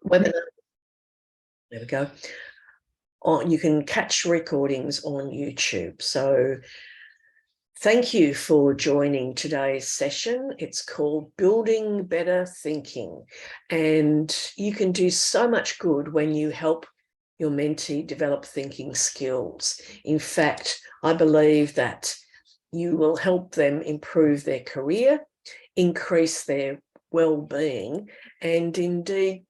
webinar. There we go. You can catch recordings on YouTube. So thank you for joining today's session. It's called Building Better Thinking. And you can do so much good when you help your mentee develop thinking skills. In fact, I believe that you will help them improve their career, increase their well-being, and indeed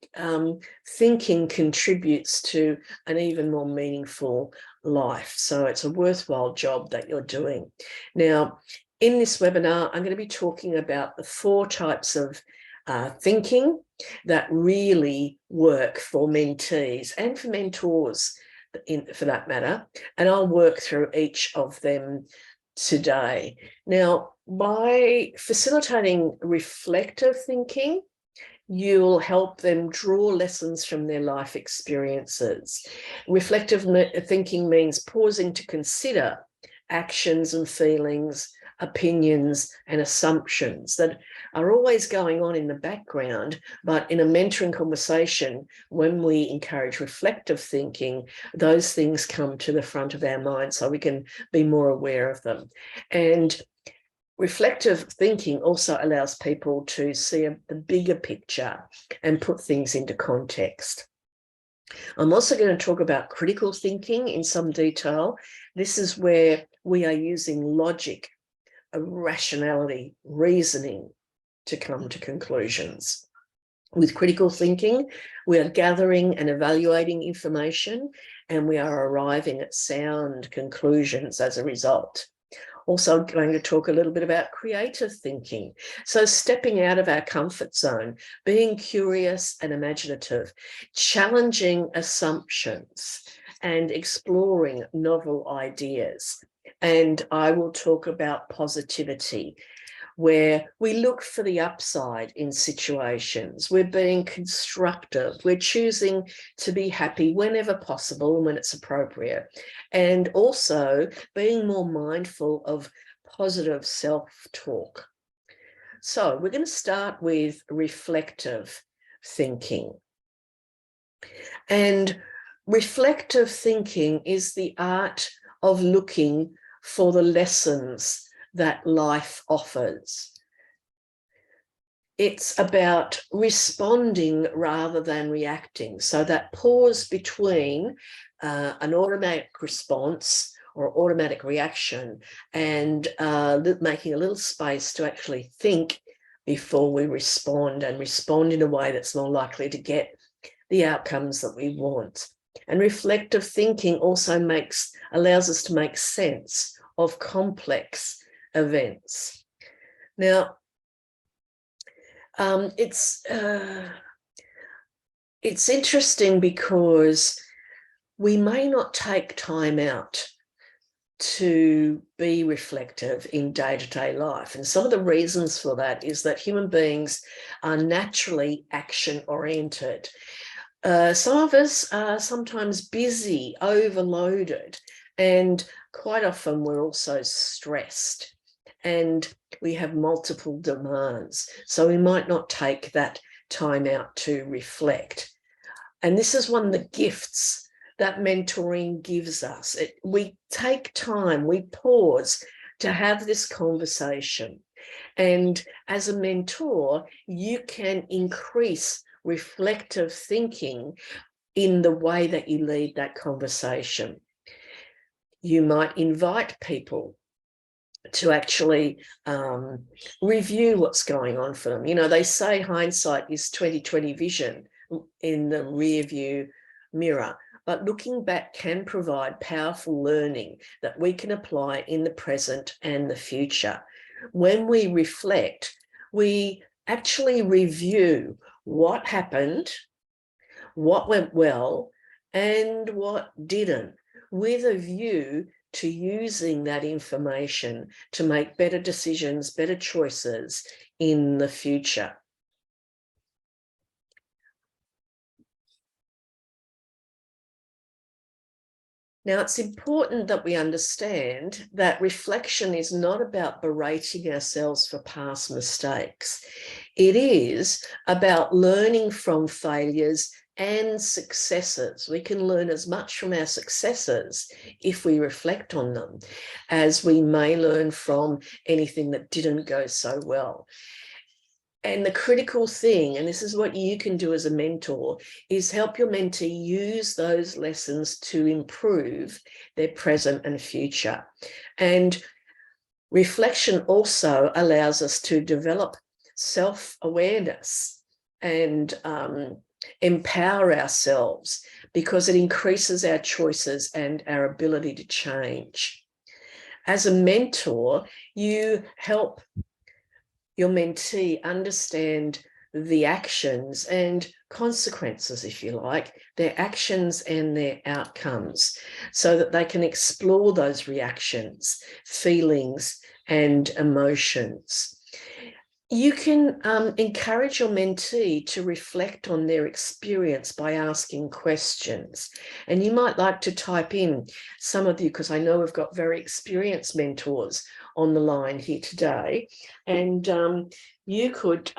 thinking contributes to an even more meaningful life. So it's a worthwhile job that you're doing. Now, in this webinar, I'm going to be talking about the 4 types of thinking that really work for mentees and for mentors, for that matter, and I'll work through each of them today. Now, by facilitating reflective thinking, you'll help them draw lessons from their life experiences. Reflective thinking means pausing to consider actions and feelings, opinions and assumptions that are always going on in the background, but in a mentoring conversation, when we encourage reflective thinking, those things come to the front of our mind so we can be more aware of them. And reflective thinking also allows people to see the bigger picture and put things into context. I'm also going to talk about critical thinking in some detail. This is where we are using logic, rationality, reasoning to come to conclusions. With critical thinking, we are gathering and evaluating information, and we are arriving at sound conclusions as a result. Also going to talk a little bit about creative thinking. So stepping out of our comfort zone, being curious and imaginative, challenging assumptions and exploring novel ideas. And I will talk about positivity, where we look for the upside in situations. We're being constructive. We're choosing to be happy whenever possible and when it's appropriate. And also being more mindful of positive self-talk. So we're going to start with reflective thinking. And reflective thinking is the art of looking for the lessons that life offers. It's about responding rather than reacting. So that pause between an automatic response or automatic reaction and making a little space to actually think before we respond, and respond in a way that's more likely to get the outcomes that we want. And reflective thinking also allows us to make sense of complex events. Now, it's interesting because we may not take time out to be reflective in day-to-day life. And some of the reasons for that is that human beings are naturally action-oriented. Some of us are sometimes busy, overloaded, and quite often we're also stressed and we have multiple demands. So we might not take that time out to reflect. And this is one of the gifts that mentoring gives us. We take time, we pause to have this conversation. And as a mentor, you can increase reflective thinking in the way that you lead that conversation. You might invite people to actually review what's going on for them. You know, they say hindsight is 20/20 vision in the rear view mirror, but looking back can provide powerful learning that we can apply in the present and the future. When we reflect, we actually review what happened, what went well, and what didn't, with a view to using that information to make better decisions, better choices in the future. Now, it's important that we understand that reflection is not about berating ourselves for past mistakes. It is about learning from failures and successes. We can learn as much from our successes if we reflect on them as we may learn from anything that didn't go so well. And the critical thing, and this is what you can do as a mentor, is help your mentee use those lessons to improve their present and future. And reflection also allows us to develop self-awareness and empower ourselves, because it increases our choices and our ability to change. As a mentor, you help your mentee understand the actions and consequences, if you like, their actions and their outcomes, so that they can explore those reactions, feelings, and emotions. You can encourage your mentee to reflect on their experience by asking questions. And you might like to type in, some of you, because I know we've got very experienced mentors on the line here today, and you could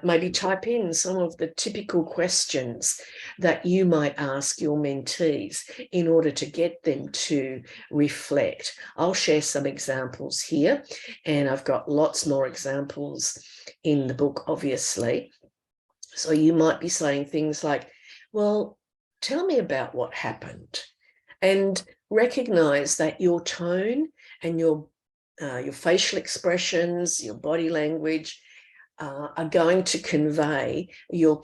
maybe type in some of the typical questions that you might ask your mentees in order to get them to reflect. I'll share some examples here, and I've got lots more examples in the book, obviously. So you might be saying things like, well, tell me about what happened, and recognize that your tone and your facial expressions, your body language are going to convey your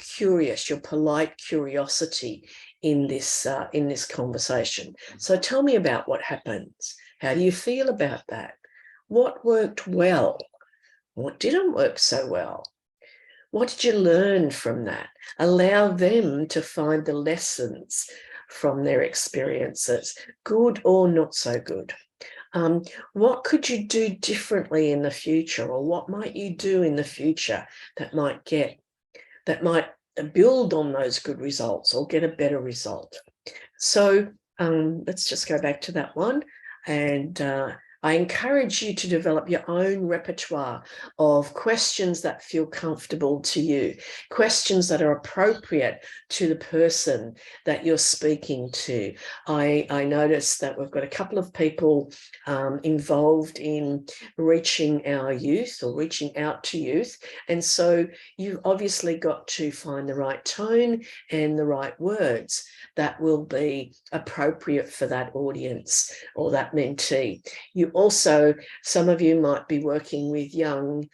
polite curiosity in this conversation. So tell me about what happens. How do you feel about that? What worked well? What didn't work so well? What did you learn from that? Allow them to find the lessons from their experiences, good or not so good. What could you do differently in the future, or what might you do in the future that might build on those good results or get a better result? So let's just go back to that one. And I encourage you to develop your own repertoire of questions that feel comfortable to you, questions that are appropriate to the person that you're speaking to. I noticed that we've got a couple of people involved in reaching our youth, or reaching out to youth. And so you've obviously got to find the right tone and the right words that will be appropriate for that audience or that mentee. You also, some of you might be working with young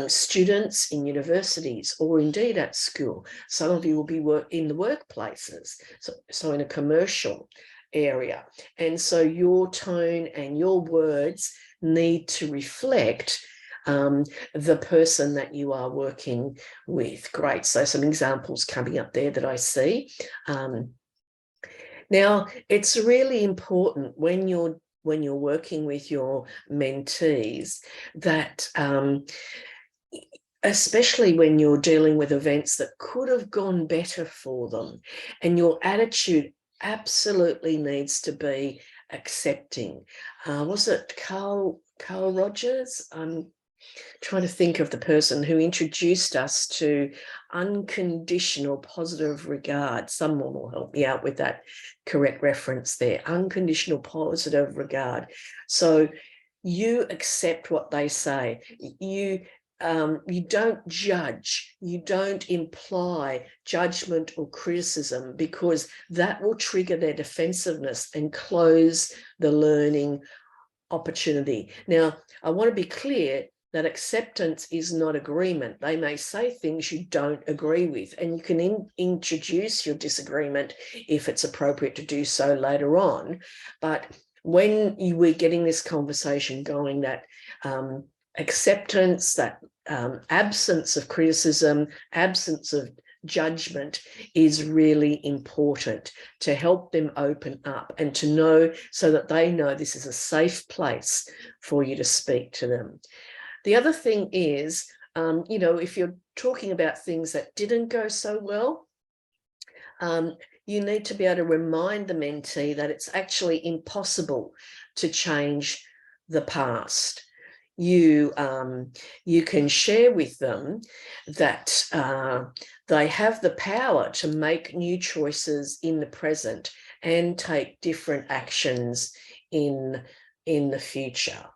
students in universities, or indeed at school. Some of you will be in the workplaces, so in a commercial area. And so your tone and your words need to reflect the person that you are working with. Great. So some examples coming up there that I see. Now, it's really important when you're working with your mentees that especially when you're dealing with events that could have gone better for them, and your attitude absolutely needs to be accepting. Was it Carl Rogers? I'm trying to think of the person who introduced us to unconditional positive regard. Someone will help me out with that correct reference there. Unconditional positive regard. So you accept what they say. You don't judge, you don't imply judgment or criticism, because that will trigger their defensiveness and close the learning opportunity. Now, I want to be clear that acceptance is not agreement. They may say things you don't agree with, and you can introduce your disagreement if it's appropriate to do so later on. But when we're getting this conversation going, that acceptance, that absence of criticism, absence of judgment is really important to help them open up and to know, so that they know this is a safe place for you to speak to them. The other thing is, if you're talking about things that didn't go so well, you need to be able to remind the mentee that it's actually impossible to change the past. you can share with them that they have the power to make new choices in the present and take different actions in the future.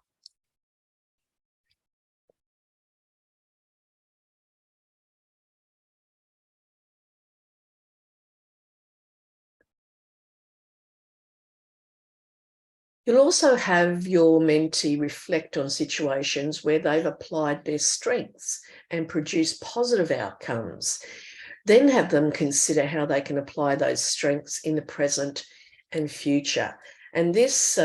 You'll also have your mentee reflect on situations where they've applied their strengths and produced positive outcomes. Then have them consider how they can apply those strengths in the present and future. And this,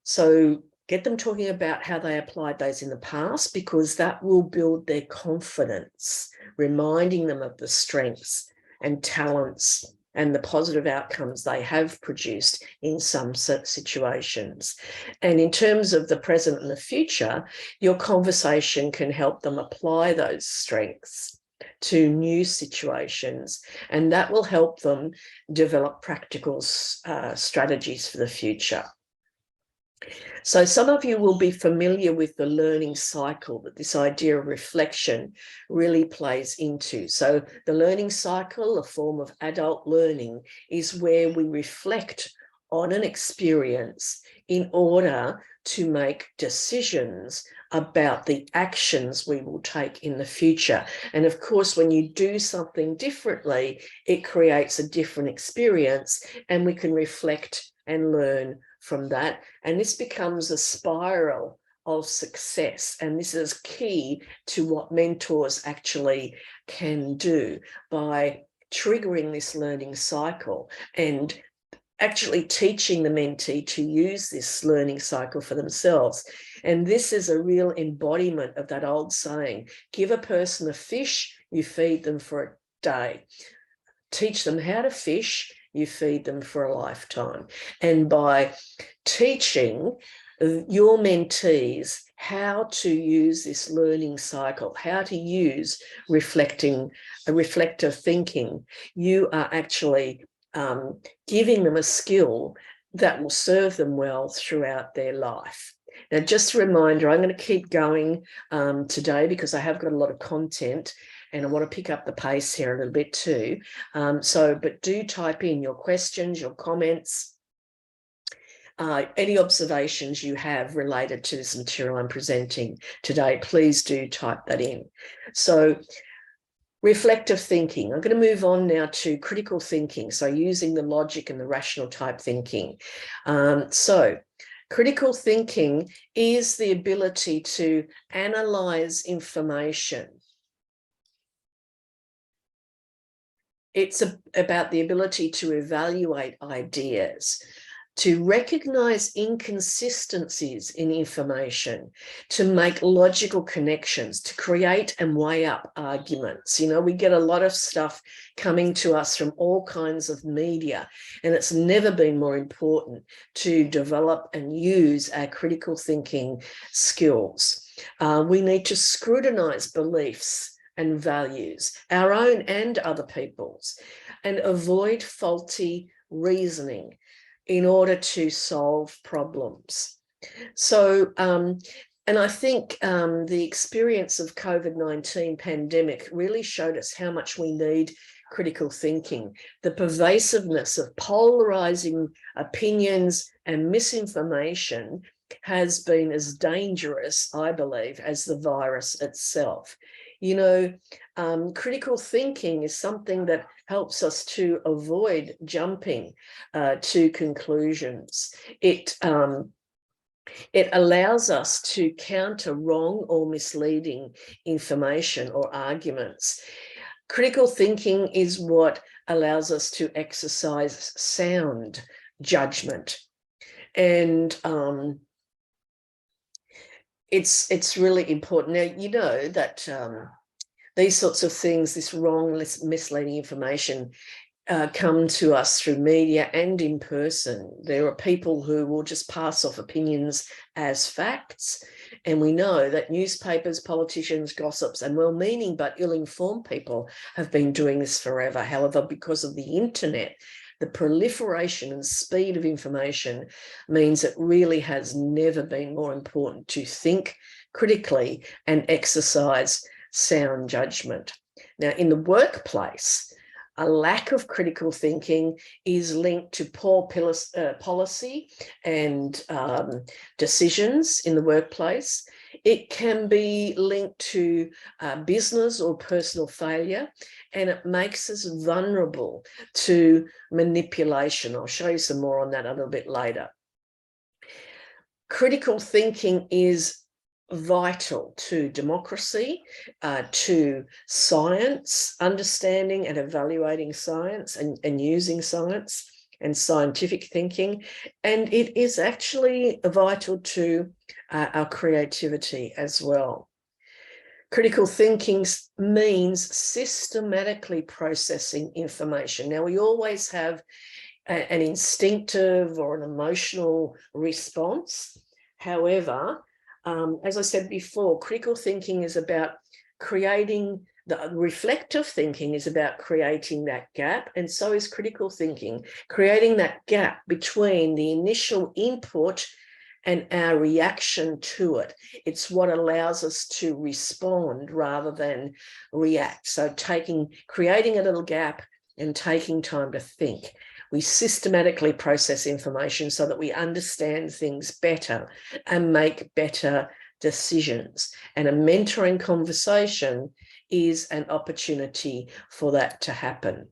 so get them talking about how they applied those in the past, because that will build their confidence, reminding them of the strengths and talents and the positive outcomes they have produced in some situations. And in terms of the present and the future, your conversation can help them apply those strengths to new situations, and that will help them develop practical strategies for the future. So some of you will be familiar with the learning cycle that this idea of reflection really plays into. So the learning cycle, a form of adult learning, is where we reflect on an experience in order to make decisions about the actions we will take in the future. And of course, when you do something differently, it creates a different experience, and we can reflect and learn from that. And this becomes a spiral of success. And this is key to what mentors actually can do by triggering this learning cycle and actually teaching the mentee to use this learning cycle for themselves. And this is a real embodiment of that old saying, give a person a fish, you feed them for a day. Teach them how to fish, you feed them for a lifetime. And by teaching your mentees how to use this learning cycle, how to use reflective thinking, you are actually giving them a skill that will serve them well throughout their life. Now, just a reminder, I'm going to keep going today because I have got a lot of content and I want to pick up the pace here a little bit too. But do type in your questions, your comments, any observations you have related to this material I'm presenting today. Please do type that in. So reflective thinking. I'm going to move on now to critical thinking. So using the logic and the rational type thinking. So critical thinking is the ability to analyze information. It's about the ability to evaluate ideas, to recognize inconsistencies in information, to make logical connections, to create and weigh up arguments. You know, we get a lot of stuff coming to us from all kinds of media, and it's never been more important to develop and use our critical thinking skills. We need to scrutinize beliefs and values, our own and other people's, and avoid faulty reasoning in order to solve problems. So, and I think the experience of COVID-19 pandemic really showed us how much we need critical thinking. The pervasiveness of polarizing opinions and misinformation has been as dangerous, I believe, as the virus itself. You know, critical thinking is something that helps us to avoid jumping to conclusions. It allows us to counter wrong or misleading information or arguments. Critical thinking is what allows us to exercise sound judgment. And it's really important. Now, you know that these sorts of things, this wrong, misleading information, come to us through media and in person. There are people who will just pass off opinions as facts. And we know that newspapers, politicians, gossips, and well-meaning but ill-informed people have been doing this forever. However, because of the internet, the proliferation and speed of information means it really has never been more important to think critically and exercise sound judgment. Now, in the workplace, a lack of critical thinking is linked to poor policy and decisions in the workplace. It can be linked to business or personal failure, and it makes us vulnerable to manipulation. I'll show you some more on that a little bit later. Critical thinking is vital to democracy, to science, understanding and evaluating science and using science and scientific thinking. And it is actually vital to our creativity as well. Critical thinking means systematically processing information. Now, we always have an instinctive or an emotional response. However, as I said before, critical thinking is about creating, the reflective thinking is about creating that gap, and so is critical thinking, creating that gap between the initial input and our reaction to it. It's what allows us to respond rather than react. So creating a little gap and taking time to think. We systematically process information so that we understand things better and make better decisions. And a mentoring conversation is an opportunity for that to happen.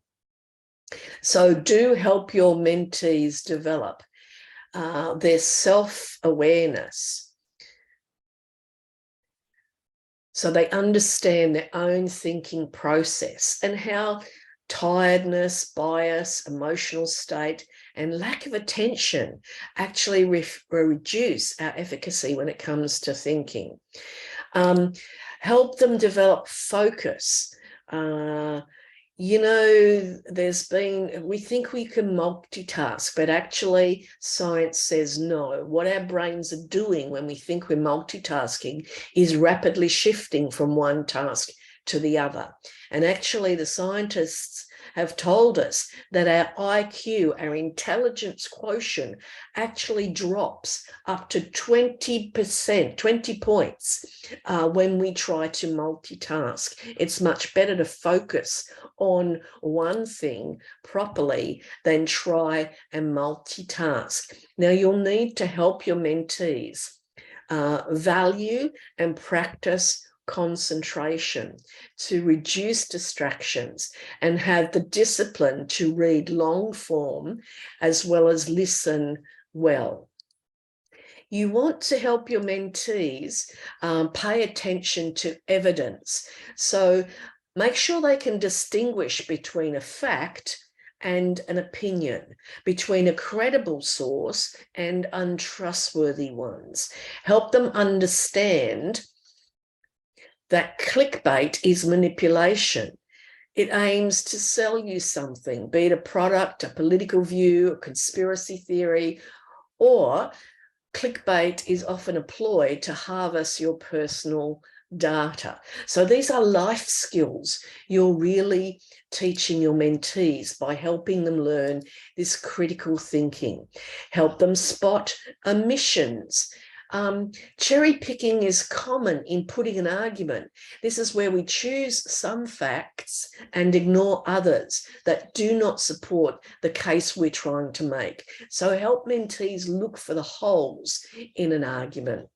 So do help your mentees develop their self-awareness, so they understand their own thinking process and how tiredness, bias, emotional state, and lack of attention actually reduce our efficacy when it comes to thinking. Help them develop focus. You know, we think we can multitask, but actually science says no. What our brains are doing when we think we're multitasking is rapidly shifting from one task to the other. And actually the scientists have told us that our IQ, our intelligence quotient, actually drops up to 20%, 20 points when we try to multitask. It's much better to focus on one thing properly than try and multitask. Now, you'll need to help your mentees value and practice concentration, to reduce distractions, and have the discipline to read long form as well as listen well. You want to help your mentees pay attention to evidence. So make sure they can distinguish between a fact and an opinion, between a credible source and untrustworthy ones. Help them understand that clickbait is manipulation. It aims to sell you something, be it a product, a political view, a conspiracy theory, or clickbait is often employed to harvest your personal data. So these are life skills you're really teaching your mentees by helping them learn this critical thinking. Help them spot omissions. Cherry picking is common in putting an argument. This is where we choose some facts and ignore others that do not support the case we're trying to make. So help mentees look for the holes in an argument.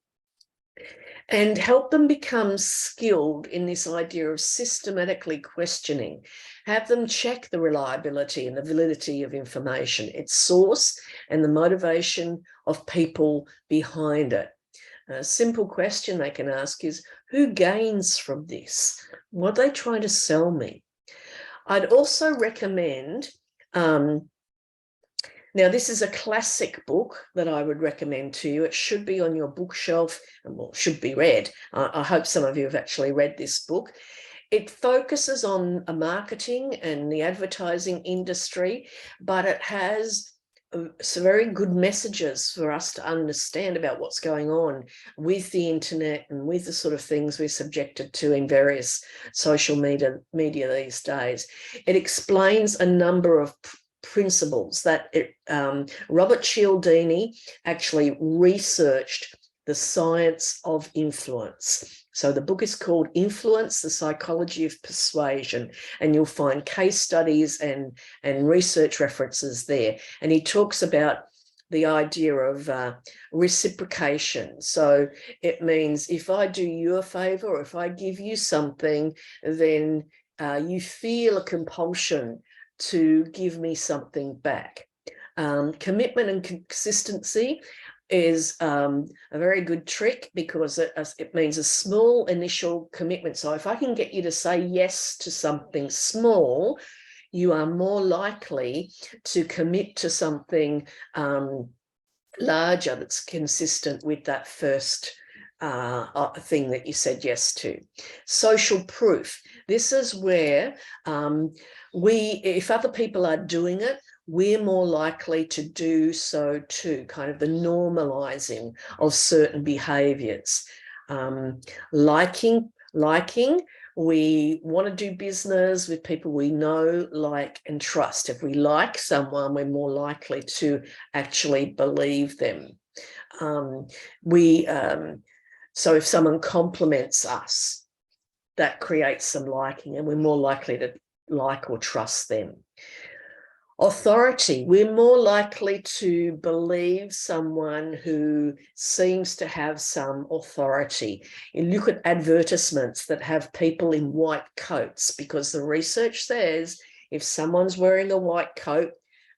And help them become skilled in this idea of systematically questioning. Have them check the reliability and the validity of information, its source, and the motivation of people behind it. A simple question they can ask is, who gains from this? What are they trying to sell me? I'd also recommend, now, this is a classic book that I would recommend to you. It should be on your bookshelf, and well, should be read. I hope some of you have actually read this book. It focuses on marketing and the advertising industry, but it has some very good messages for us to understand about what's going on with the internet and with the sort of things we're subjected to in various social media these days. It explains a number of principles that Robert Cialdini actually researched The Science of Influence. So the book is called Influence, the Psychology of Persuasion, and you'll find case studies and research references there. And he talks about the idea of reciprocation. So it means if I do you a favor, or if I give you something, then you feel a compulsion to give me something back. Commitment and consistency is a very good trick, because it means a small initial commitment. So if I can get you to say yes to something small, you are more likely to commit to something larger that's consistent with that first thing that you said yes to. Social proof. This is where if other people are doing it, we're more likely to do so too, kind of the normalizing of certain behaviors. Liking, we want to do business with people we know, like, and trust. If we like someone, we're more likely to actually believe them. So if someone compliments us, that creates some liking, and we're more likely to like or trust them. Authority. We're more likely to believe someone who seems to have some authority. You look at advertisements that have people in white coats, because the research says if someone's wearing a white coat,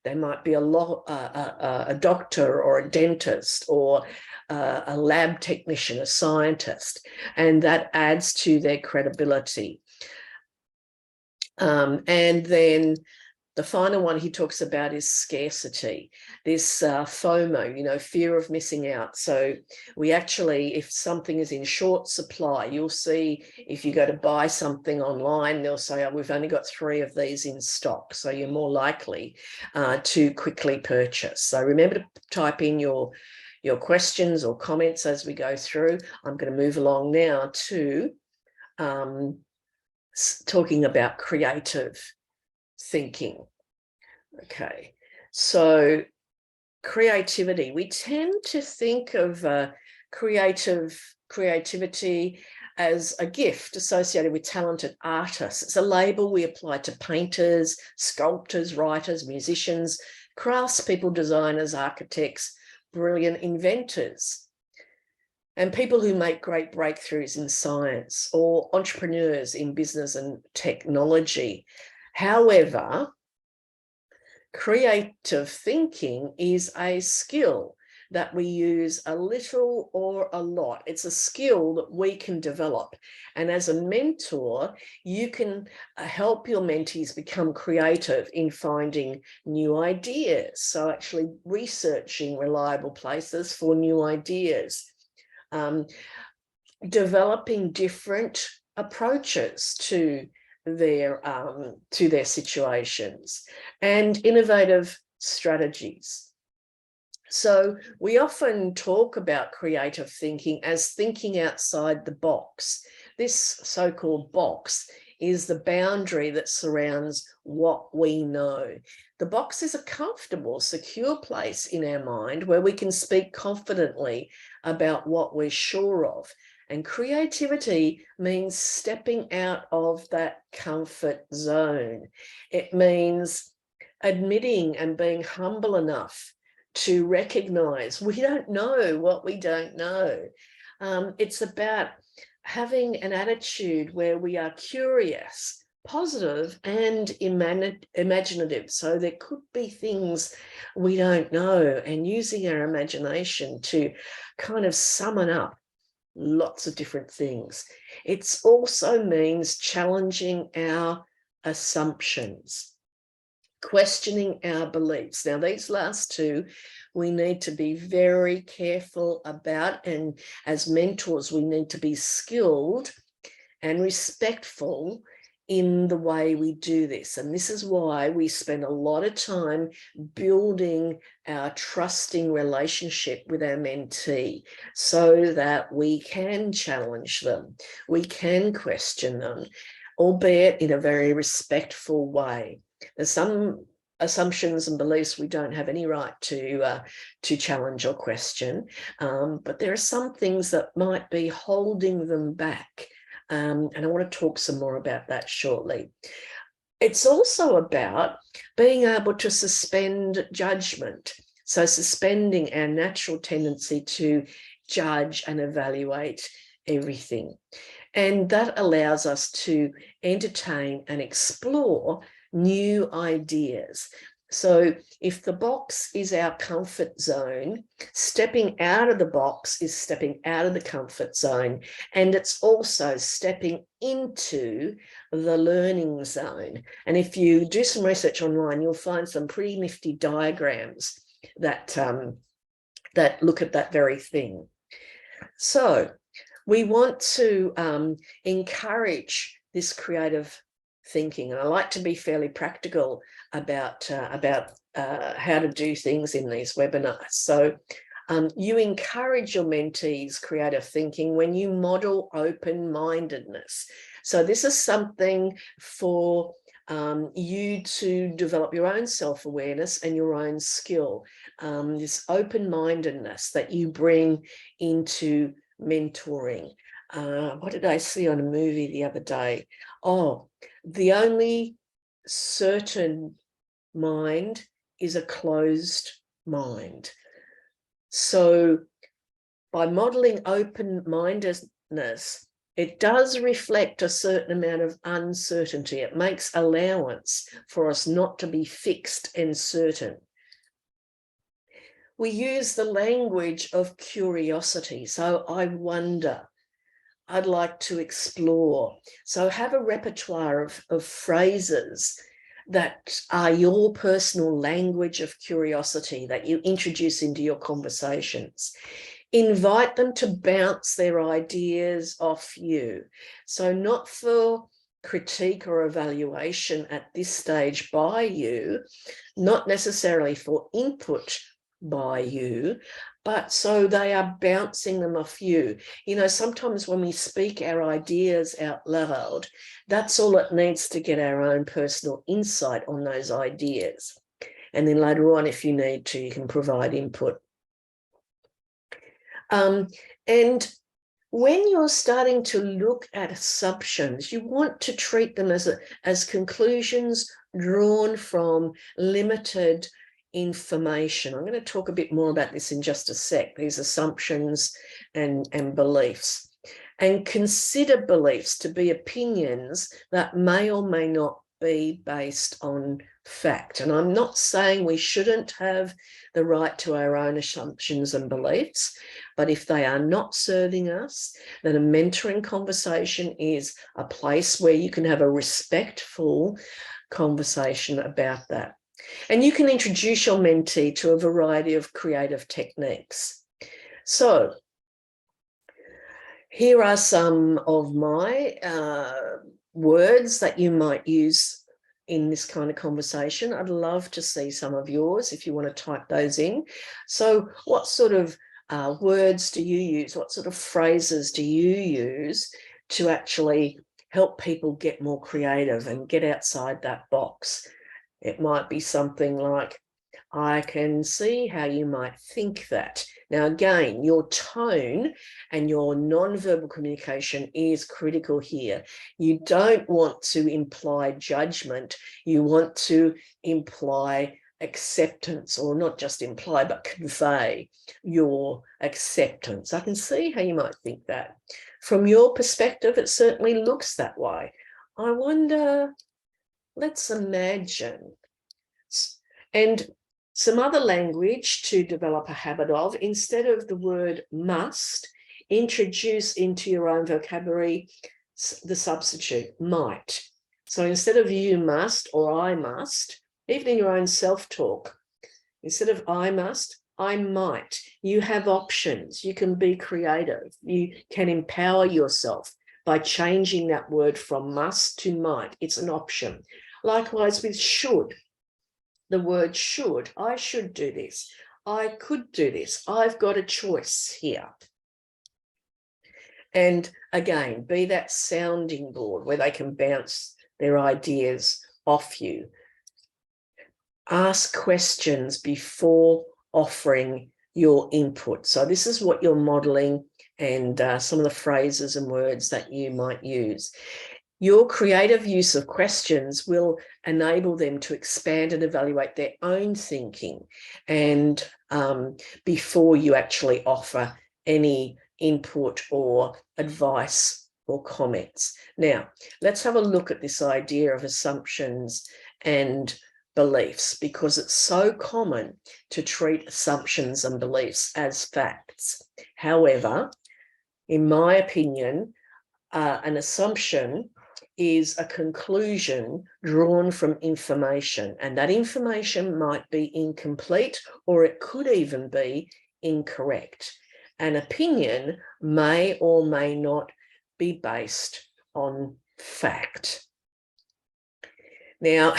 they might be a doctor or a dentist or a lab technician, a scientist, and that adds to their credibility. And then the final one he talks about is scarcity, this FOMO, fear of missing out. So we actually, if something is in short supply, you'll see if you go to buy something online, they'll say, oh, we've only got 3 of these in stock. So you're more likely to quickly purchase. So remember to type in your questions or comments as we go through. I'm going to move along now to talking about creative thinking. Okay, so creativity. We tend to think of creativity as a gift associated with talented artists. It's a label we apply to painters, sculptors, writers, musicians, craftspeople, designers, architects, brilliant inventors, and people who make great breakthroughs in science, or entrepreneurs in business and technology. However, creative thinking is a skill that we use a little or a lot. It's a skill that we can develop. And as a mentor, you can help your mentees become creative in finding new ideas. So actually researching reliable places for new ideas, developing different approaches to their situations, and innovative strategies. So we often talk about creative thinking as thinking outside the box. This so-called box is the boundary that surrounds what we know. The box is a comfortable, secure place in our mind where we can speak confidently about what we're sure of. And creativity means stepping out of that comfort zone. It means admitting and being humble enough to recognize we don't know what we don't know. It's about having an attitude where we are curious, positive, and imaginative. So there could be things we don't know, and using our imagination to kind of summon up lots of different things. It also means challenging our assumptions, questioning our beliefs. Now, these last two, we need to be very careful about, and as mentors, we need to be skilled and respectful in the way we do this. And this is why we spend a lot of time building our trusting relationship with our mentee, so that we can challenge them, we can question them, albeit in a very respectful way. There's some assumptions and beliefs we don't have any right to challenge or question, but there are some things that might be holding them back, and I want to talk some more about that shortly. It's also about being able to suspend judgment, so suspending our natural tendency to judge and evaluate everything. And that allows us to entertain and explore new ideas. So if the box is our comfort zone, stepping out of the box is stepping out of the comfort zone, and it's also stepping into the learning zone. And if you do some research online, you'll find some pretty nifty diagrams that, that look at that very thing. So we want to encourage this creative thinking, and I like to be fairly practical about how to do things in these webinars. So you encourage your mentees' creative thinking when you model open-mindedness. So this is something for you to develop your own self-awareness and your own skill, this open-mindedness that you bring into mentoring. What did I see on a movie the other day? Oh, the only certain mind is a closed mind. So by modeling open-mindedness, it does reflect a certain amount of uncertainty. It makes allowance for us not to be fixed and certain. We use the language of curiosity. So I wonder, I'd like to explore. So have a repertoire of phrases that are your personal language of curiosity that you introduce into your conversations. Invite them to bounce their ideas off you. So not for critique or evaluation at this stage by you, not necessarily for input by you, but so they are bouncing them off you. You know, sometimes when we speak our ideas out loud, that's all it needs to get our own personal insight on those ideas. And then later on, if you need to, you can provide input. And when you're starting to look at assumptions, you want to treat them as conclusions drawn from limited information. I'm going to talk a bit more about this in just a sec, these assumptions and beliefs. And consider beliefs to be opinions that may or may not be based on fact. And I'm not saying we shouldn't have the right to our own assumptions and beliefs, but if they are not serving us, then a mentoring conversation is a place where you can have a respectful conversation about that. And you can introduce your mentee to a variety of creative techniques. So here are some of my words that you might use in this kind of conversation. I'd love to see some of yours if you want to type those in. So what sort of words do you use? What sort of phrases do you use to actually help people get more creative and get outside that box? It might be something like, I can see how you might think that. Now, again, your tone and your non-verbal communication is critical here. You don't want to imply judgment. You want to imply acceptance, or not just imply, but convey your acceptance. I can see how you might think that. From your perspective, it certainly looks that way. I wonder, let's imagine. And some other language to develop a habit of, instead of the word must, introduce into your own vocabulary the substitute might. So instead of you must or I must, even in your own self-talk, instead of I must, I might. You have options. You can be creative. You can empower yourself by changing that word from must to might. It's an option. Likewise with should. The word should. I should do this. I could do this. I've got a choice here. And again, be that sounding board where they can bounce their ideas off you. ask questions before offering your input. So this is what you're modeling, and some of the phrases and words that you might use. Your creative use of questions will enable them to expand and evaluate their own thinking, and before you actually offer any input or advice or comments. Now, let's have a look at this idea of assumptions and beliefs, because it's so common to treat assumptions and beliefs as facts. However, in my opinion, an assumption is a conclusion drawn from information, and that information might be incomplete, or it could even be incorrect. An opinion may or may not be based on fact. Now,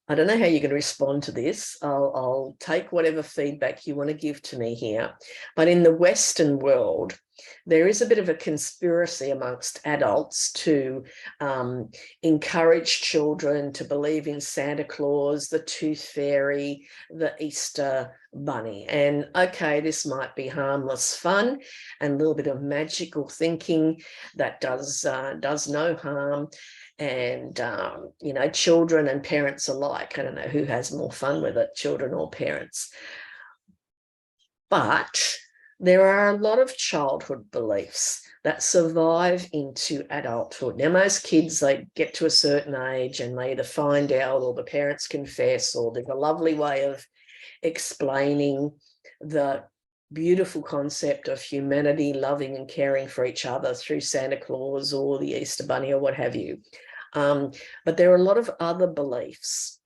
I don't know how you're going to respond to this. I'll take whatever feedback you want to give to me here. But in the Western world, there is a bit of a conspiracy amongst adults to encourage children to believe in Santa Claus, the Tooth Fairy, the Easter Bunny. And okay, this might be harmless fun and a little bit of magical thinking that does no harm. And, you know, children and parents alike. I don't know who has more fun with it, children or parents. But there are a lot of childhood beliefs that survive into adulthood. Now, most kids, they get to a certain age and they either find out or the parents confess, or there's a lovely way of explaining the beautiful concept of humanity loving and caring for each other through Santa Claus or the Easter Bunny or what have you. But there are a lot of other beliefs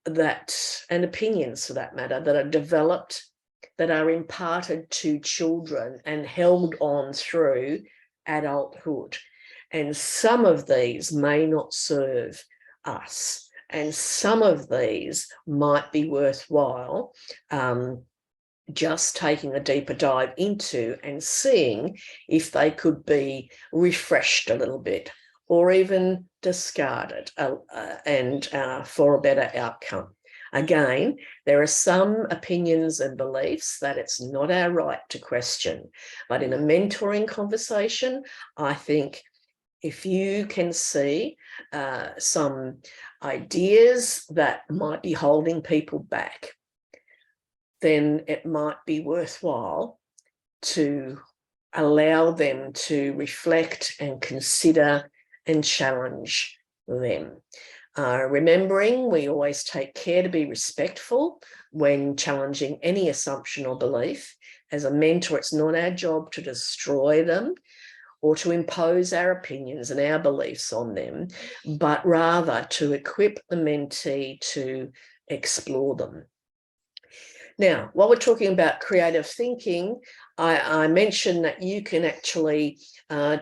that, and opinions for that matter, that are developed, that are imparted to children and held on through adulthood. And some of these may not serve us, and some of these might be worthwhile just taking a deeper dive into and seeing if they could be refreshed a little bit, or even discarded and for a better outcome. Again, there are some opinions and beliefs that it's not our right to question, but in a mentoring conversation, I think if you can see some ideas that might be holding people back, then it might be worthwhile to allow them to reflect and consider and challenge them. Remembering we always take care to be respectful when challenging any assumption or belief. As a mentor, it's not our job to destroy them or to impose our opinions and our beliefs on them, but rather to equip the mentee to explore them. Now, while we're talking about creative thinking, I mentioned that you can actually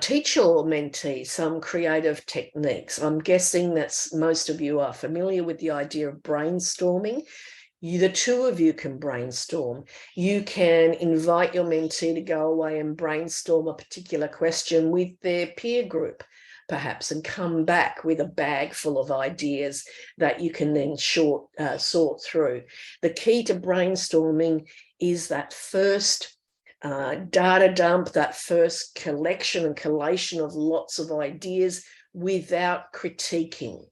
teach your mentee some creative techniques. I'm guessing that most of you are familiar with the idea of brainstorming. The two of you can brainstorm. You can invite your mentee to go away and brainstorm a particular question with their peer group, perhaps, and come back with a bag full of ideas that you can then sort through. The key to brainstorming is that first data dump, that first collection and collation of lots of ideas without critiquing.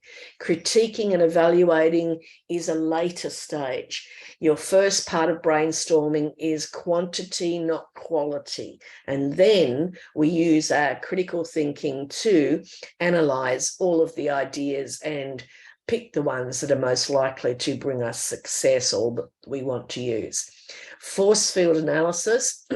Critiquing and evaluating is a later stage. Your first part of brainstorming is quantity, not quality. And then we use our critical thinking to analyze all of the ideas and pick the ones that are most likely to bring us success or that we want to use. Force field analysis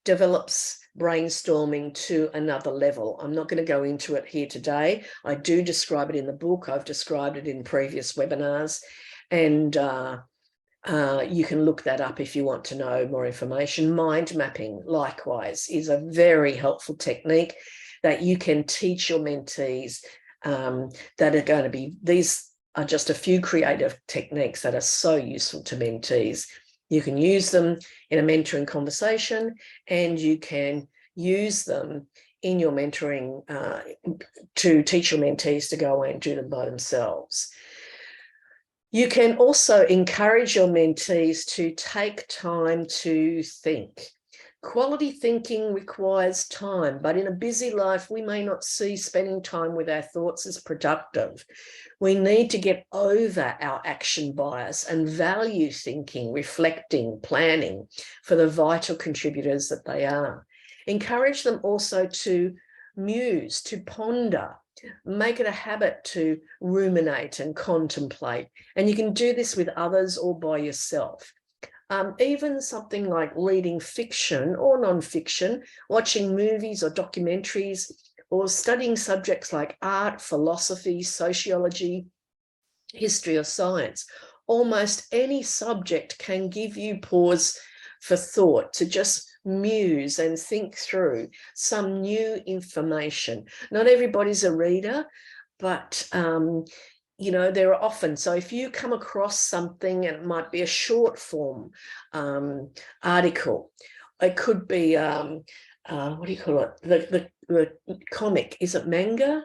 develops brainstorming to another level. I'm not going to go into it here today. I do describe it in the book. I've described it in previous webinars, and you can look that up if you want to know more information. Mind mapping, likewise, is a very helpful technique that you can teach your mentees that are going to be, these are just a few creative techniques that are so useful to mentees. You can use them in a mentoring conversation, and you can use them in your mentoring to teach your mentees to go away and do them by themselves. You can also encourage your mentees to take time to think. Quality thinking requires time, but in a busy life, we may not see spending time with our thoughts as productive. We need to get over our action bias and value thinking, reflecting, planning for the vital contributors that they are. Encourage them also to muse, to ponder. Make it a habit to ruminate and contemplate. And you can do this with others or by yourself. Even something like reading fiction or non-fiction, watching movies or documentaries, or studying subjects like art, philosophy, sociology, history, or science. Almost any subject can give you pause for thought, to just muse and think through some new information. Not everybody's a reader, but you know, there are often, so if you come across something, and it might be a short form article, it could be what do you call it, the comic, is it manga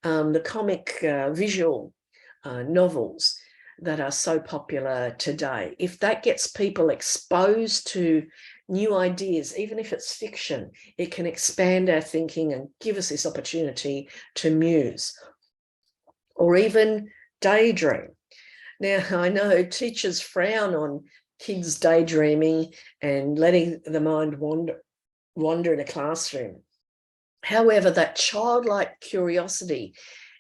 the comic visual novels that are so popular today. If that gets people exposed to new ideas, even if it's fiction, it can expand our thinking and give us this opportunity to muse. Or even daydream. Now, I know teachers frown on kids daydreaming and letting the mind wander in a classroom. However, that childlike curiosity,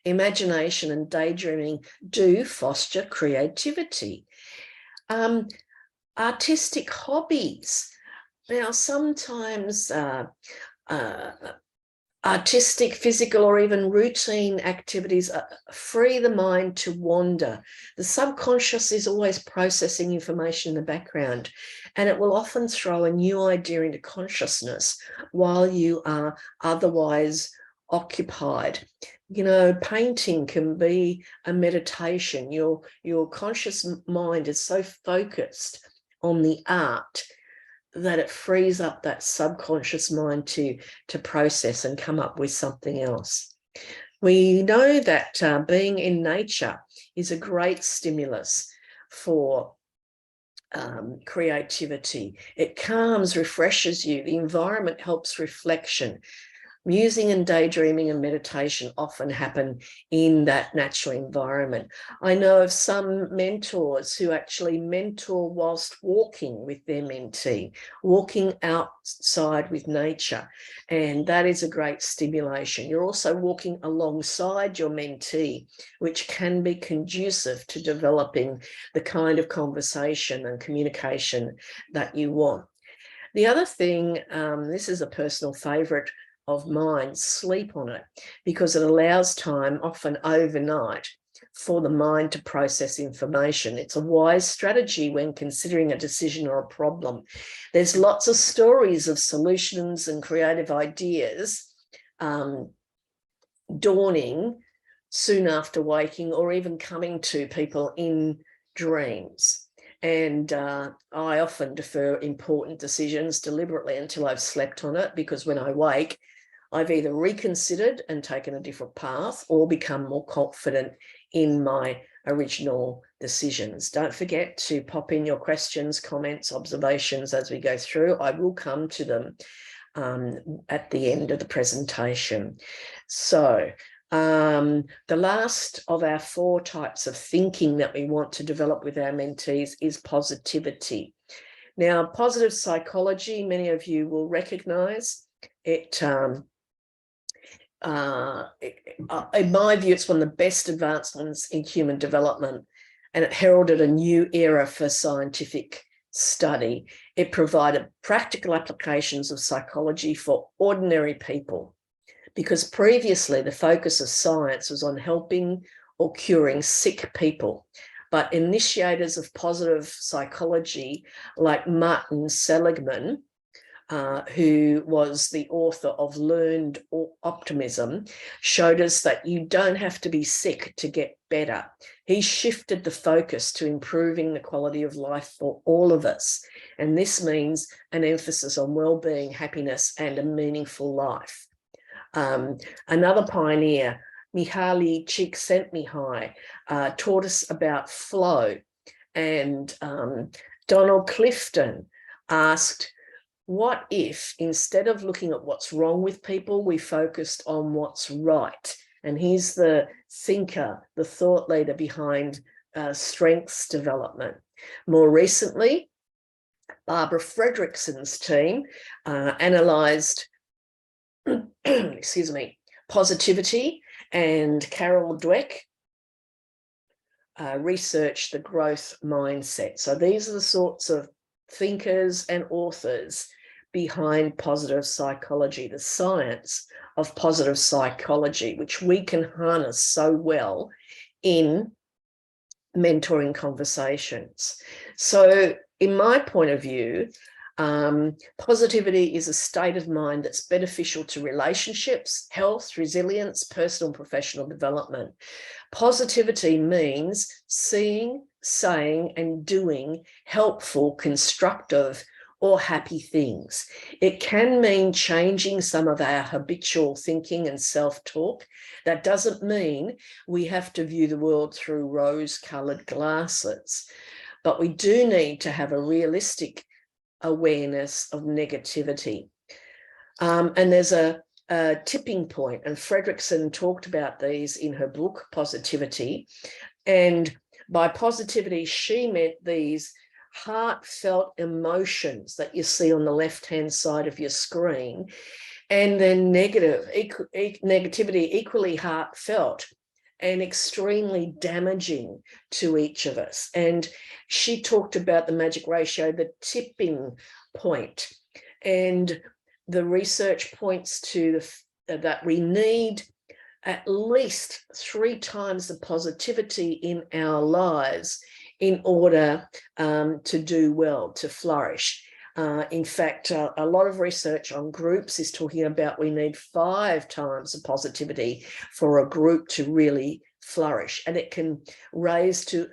imagination, and daydreaming do foster creativity. Artistic hobbies. Now, sometimes artistic, physical, or even routine activities free the mind to wander. The subconscious is always processing information in the background, and it will often throw a new idea into consciousness while you are otherwise occupied. You know, painting can be a meditation. Your conscious mind is so focused on the art that it frees up that subconscious mind to process and come up with something else. We know that being in nature is a great stimulus for creativity. It calms, refreshes you. The environment helps reflection. Musing and daydreaming and meditation often happen in that natural environment. I know of some mentors who actually mentor whilst walking with their mentee, walking outside with nature, and that is a great stimulation. You're also walking alongside your mentee, which can be conducive to developing the kind of conversation and communication that you want. The other thing, this is a personal favourite of mine, sleep on it, because it allows time, often overnight, for the mind to process information. It's a wise strategy when considering a decision or a problem. There's lots of stories of solutions and creative ideas dawning soon after waking, or even coming to people in dreams. And I often defer important decisions deliberately until I've slept on it, because when I wake, I've either reconsidered and taken a different path or become more confident in my original decisions. Don't forget to pop in your questions, comments, observations as we go through. I will come to them at the end of the presentation. So the last of our 4 types of thinking that we want to develop with our mentees is positivity. Now, positive psychology, many of you will recognise it. In my view, it's one of the best advancements in human development, and it heralded a new era for scientific study. It provided practical applications of psychology for ordinary people, because previously the focus of science was on helping or curing sick people. But initiators of positive psychology like Martin Seligman, who was the author of Learned Optimism, showed us that you don't have to be sick to get better. He shifted the focus to improving the quality of life for all of us. And this means an emphasis on well-being, happiness, and a meaningful life. Another pioneer Mihaly Csikszentmihalyi taught us about flow. And Donald Clifton asked, what if instead of looking at what's wrong with people, we focused on what's right? And he's the thinker, the thought leader behind strengths development. More recently, Barbara Fredrickson's team analysed excuse me, positivity, and Carol Dweck researched the growth mindset. So these are the sorts of thinkers and authors behind positive psychology, the science of positive psychology, which we can harness so well in mentoring conversations. So in my point of view, positivity is a state of mind that's beneficial to relationships, health, resilience, personal and professional development. Positivity means seeing, saying, and doing helpful, constructive, or happy things. It can mean changing some of our habitual thinking and self-talk. That doesn't mean we have to view the world through rose-colored glasses, but we do need to have a realistic awareness of negativity. And there's a tipping point, and Fredrickson talked about these in her book, Positivity. And by positivity, she meant these heartfelt emotions that you see on the left-hand side of your screen, and then negativity, equally heartfelt and extremely damaging to each of us. And she talked about the magic ratio, the tipping point. And the research points to that we need at least 3 times the positivity in our lives in order to do well, to flourish. In fact, a lot of research on groups is talking about we need 5 times the positivity for a group to really flourish. And it can raise to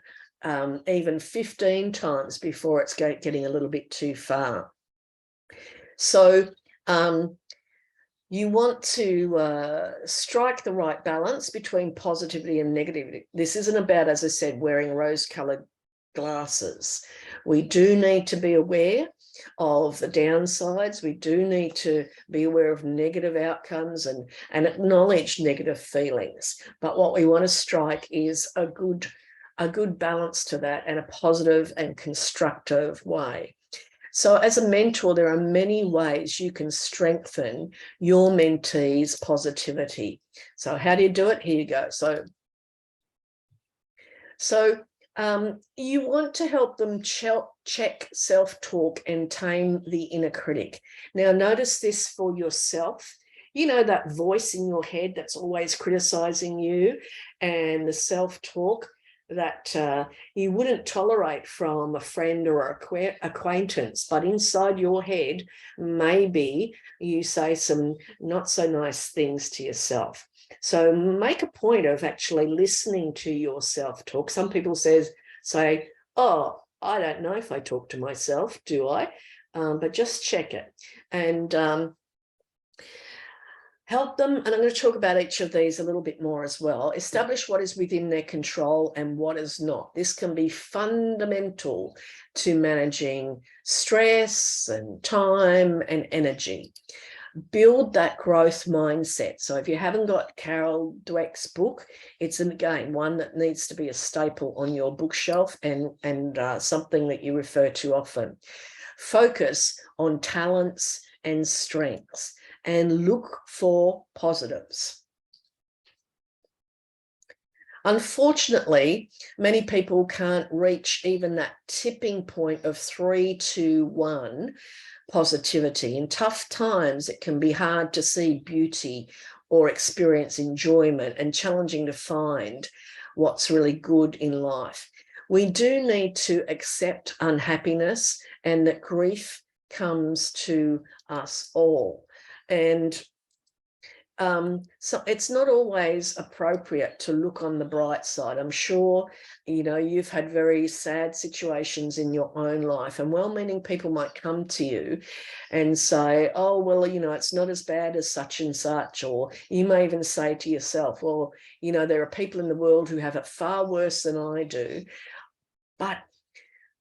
even 15 times before it's getting a little bit too far. So you want to strike the right balance between positivity and negativity. This isn't about, as I said, wearing rose-colored glasses. We do need to be aware of the downsides. We do need to be aware of negative outcomes and acknowledge negative feelings. But what we want to strike is a good balance to that, and a positive and constructive way. So as a mentor, there are many ways you can strengthen your mentee's positivity. So how do you do it? Here you go. So you want to help them check self-talk and tame the inner critic. Now, notice this for yourself. You know, that voice in your head that's always criticizing you, and the self-talk that you wouldn't tolerate from a friend or acquaintance, but inside your head, maybe you say some not so nice things to yourself. So make a point of actually listening to your self-talk. Some people say, oh, I don't know if I talk to myself, do I? But just check it. And help them, and I'm going to talk about each of these a little bit more as well. Establish what is within their control and what is not. This can be fundamental to managing stress and time and energy. Build that growth mindset. So if you haven't got Carol Dweck's book, it's again one that needs to be a staple on your bookshelf and something that you refer to often. Focus on talents and strengths and look for positives. Unfortunately, many people can't reach even that tipping point of 3 to 1 positivity. In tough times, it can be hard to see beauty or experience enjoyment, and challenging to find what's really good in life. We do need to accept unhappiness, and that grief comes to us all. And So it's not always appropriate to look on the bright side. I'm sure, you've had very sad situations in your own life, and well-meaning people might come to you and say, oh, well, it's not as bad as such and such. Or you may even say to yourself, well, there are people in the world who have it far worse than I do. But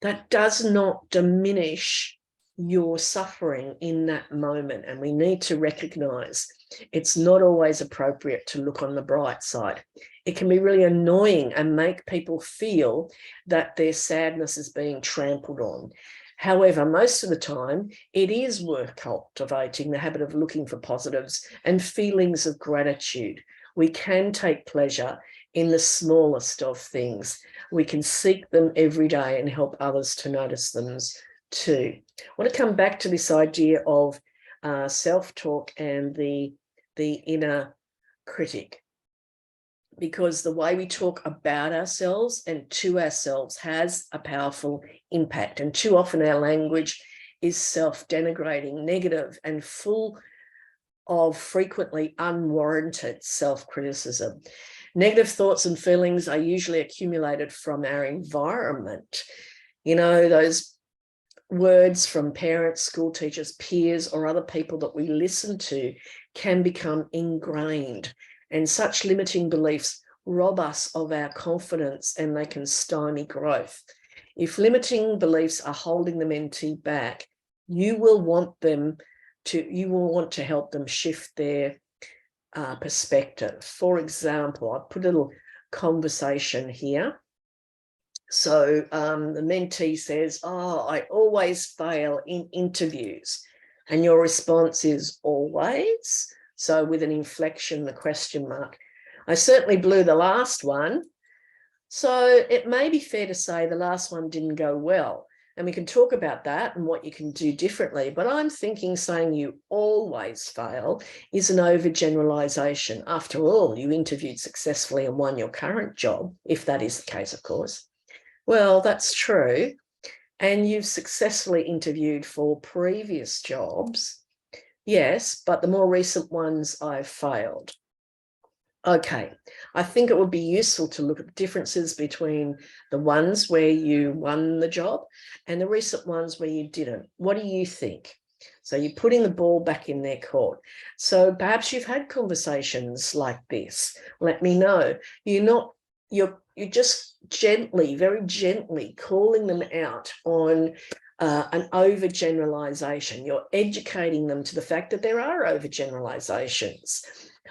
that does not diminish your suffering in that moment. And we need to recognize it's not always appropriate to look on the bright side. It can be really annoying and make people feel that their sadness is being trampled on. However, most of the time, it is worth cultivating the habit of looking for positives and feelings of gratitude. We can take pleasure in the smallest of things. We can seek them every day and help others to notice them too. I want to come back to this idea of self-talk and the inner critic, because the way we talk about ourselves and to ourselves has a powerful impact. And too often our language is self-denigrating, negative, and full of frequently unwarranted self-criticism. Negative thoughts and feelings are usually accumulated from our environment. Those words from parents, school teachers, peers, or other people that we listen to can become ingrained. And such limiting beliefs rob us of our confidence, and they can stymie growth. If limiting beliefs are holding the mentee back, you will want to help them shift their perspective. For example, I put a little conversation here. So the mentee says, oh, I always fail in interviews. And your response is always. So with an inflection, the question mark. I certainly blew the last one. So it may be fair to say the last one didn't go well. And we can talk about that and what you can do differently. But I'm thinking saying you always fail is an overgeneralization. After all, you interviewed successfully and won your current job, if that is the case, of course. Well, that's true. And you've successfully interviewed for previous jobs. Yes, but the more recent ones I've failed. Okay, I think it would be useful to look at the differences between the ones where you won the job and the recent ones where you didn't. What do you think? So you're putting the ball back in their court. So perhaps you've had conversations like this. Let me know. You're just gently, very gently calling them out on an overgeneralization. You're educating them to the fact that there are overgeneralizations.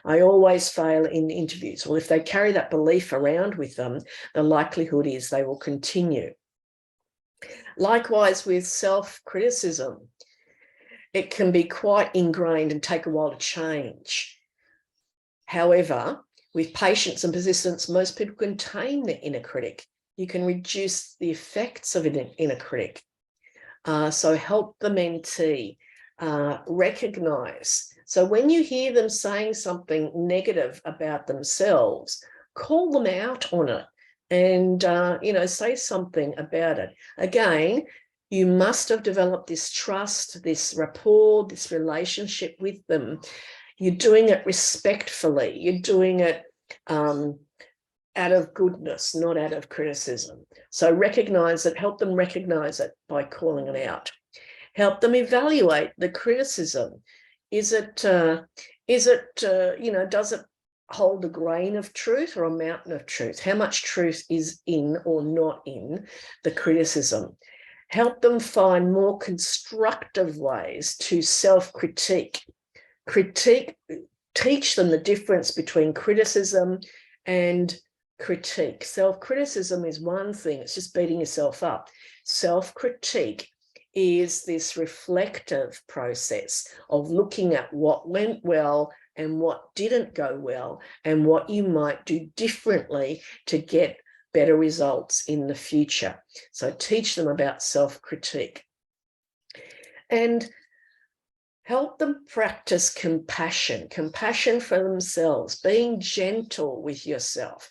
I always fail in interviews. Well, if they carry that belief around with them, the likelihood is they will continue. Likewise with self-criticism, it can be quite ingrained and take a while to change. However, with patience and persistence, most people can tame their inner critic. You can reduce the effects of an inner critic. So help the mentee recognize. So when you hear them saying something negative about themselves, call them out on it and, say something about it. Again, you must have developed this trust, this rapport, this relationship with them. You're doing it respectfully. You're doing it out of goodness, not out of criticism. So recognize it, help them recognize it by calling it out. Help them evaluate the criticism. Does it hold a grain of truth or a mountain of truth? How much truth is in or not in the criticism? Help them find more constructive ways to self-critique. Teach them the difference between criticism and critique. Self-criticism is one thing, it's just beating yourself up. Self-critique is this reflective process of looking at what went well and what didn't go well and what you might do differently to get better results in the future. So teach them about self-critique. And help them practice compassion for themselves, being gentle with yourself.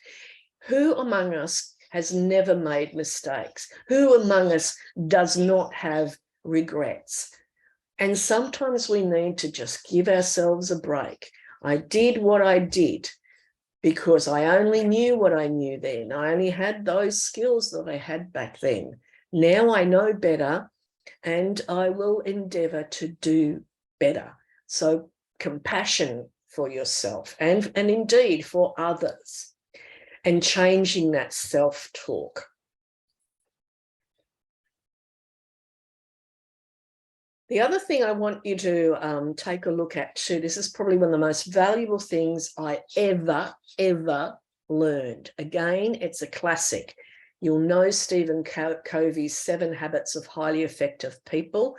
Who among us has never made mistakes? Who among us does not have regrets? And sometimes we need to just give ourselves a break. I did what I did because I only knew what I knew then. I only had those skills that I had back then. Now I know better, and I will endeavour to do better. So compassion for yourself and indeed for others, and changing that self-talk. The other thing I want you to take a look at too, this is probably one of the most valuable things I ever learned. Again, it's a classic. You'll know Stephen Covey's 7 Habits of Highly Effective People.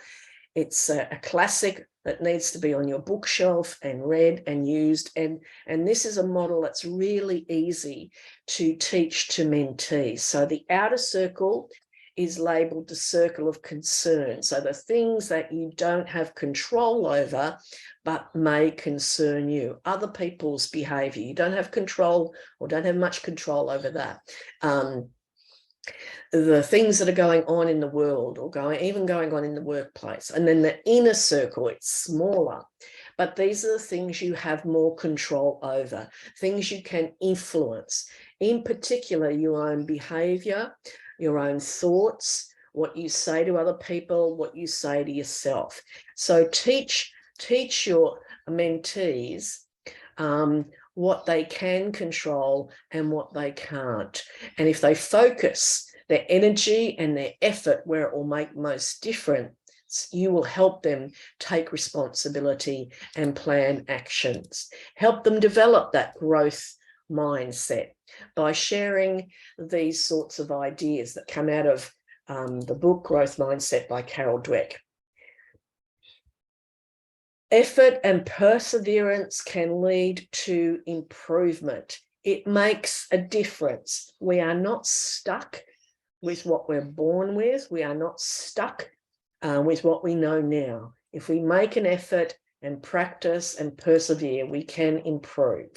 It's a classic that needs to be on your bookshelf and read and used. And this is a model that's really easy to teach to mentees. So the outer circle is labeled the circle of concern. So the things that you don't have control over, but may concern you. Other people's behavior, you don't have control or don't have much control over that. The things that are going on in the world or even going on in the workplace. And then the inner circle, it's smaller. But these are the things you have more control over, things you can influence. In particular, your own behavior, your own thoughts, what you say to other people, what you say to yourself. So teach your mentees what they can control and what they can't. And if they focus their energy and their effort where it will make most difference, you will help them take responsibility and plan actions. Help them develop that growth mindset by sharing these sorts of ideas that come out of the book Growth Mindset by Carol Dweck. Effort and perseverance can lead to improvement. It makes a difference. We are not stuck with what we're born with. We are not stuck with what we know now. If we make an effort and practice and persevere, we can improve.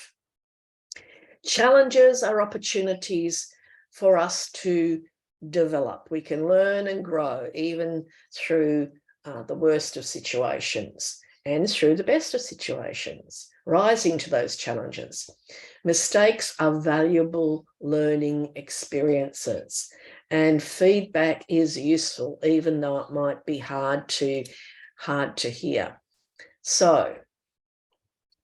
Challenges are opportunities for us to develop. We can learn and grow even through the worst of situations and through the best of situations, rising to those challenges. Mistakes are valuable learning experiences, and feedback is useful, even though it might be hard to hear. So,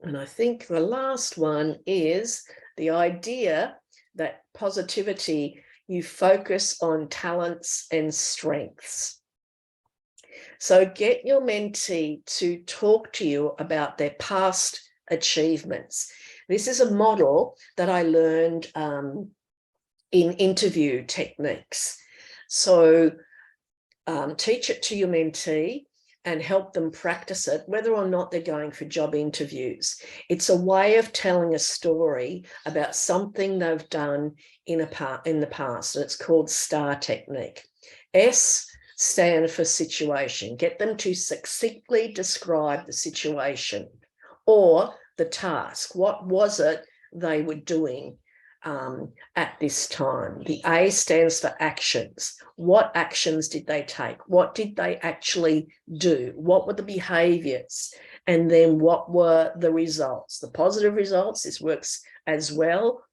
and I think the last one is the idea that positivity, you focus on talents and strengths. So get your mentee to talk to you about their past achievements. This is a model that I learned in interview techniques. So teach it to your mentee and help them practice it, whether or not they're going for job interviews. It's a way of telling a story about something they've done in the past. It's called STAR technique. S stand for situation. Get them to succinctly describe the situation or the task. What was it they were doing at this time? The A stands for actions. What actions did they take? What did they actually do? What were the behaviors? And then what were the results? The positive results, this works as well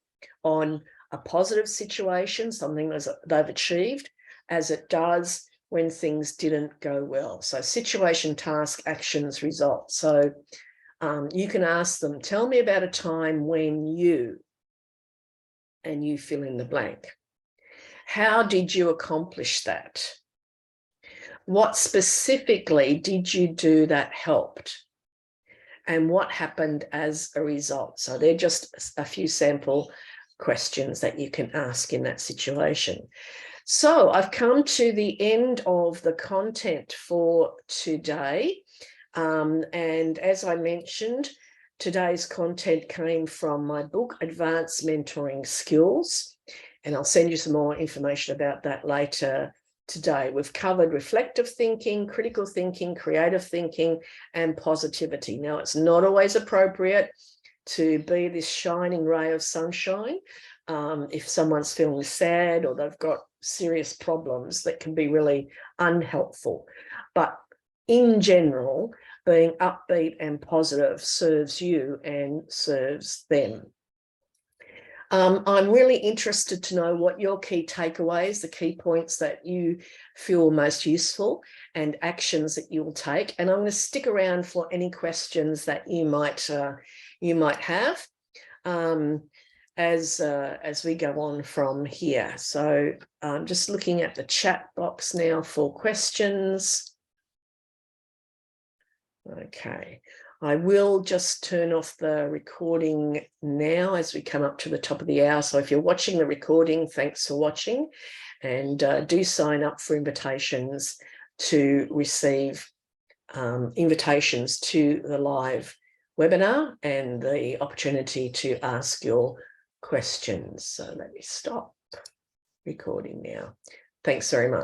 on a positive situation, something that they've achieved, as it does when things didn't go well. So situation, task, actions, results. So you can ask them, tell me about a time when you, and you fill in the blank. How did you accomplish that? What specifically did you do that helped? And what happened as a result? So they're just a few sample questions that you can ask in that situation. So I've come to the end of the content for today. And as I mentioned, today's content came from my book, Advanced Mentoring Skills, and I'll send you some more information about that later today. We've covered reflective thinking, critical thinking, creative thinking, and positivity. Now, it's not always appropriate to be this shining ray of sunshine. If someone's feeling sad or they've got serious problems, that can be really unhelpful. But in general, being upbeat and positive serves you and serves them. I'm really interested to know what your key takeaways, the key points that you feel most useful and actions that you'll take. And I'm going to stick around for any questions that you might have as we go on from here. So I'm just looking at the chat box now for questions. Okay, I will just turn off the recording now as we come up to the top of the hour. So if you're watching the recording, thanks for watching, and do sign up for invitations to receive invitations to the live webinar and the opportunity to ask your questions. So let me stop recording now. Thanks very much.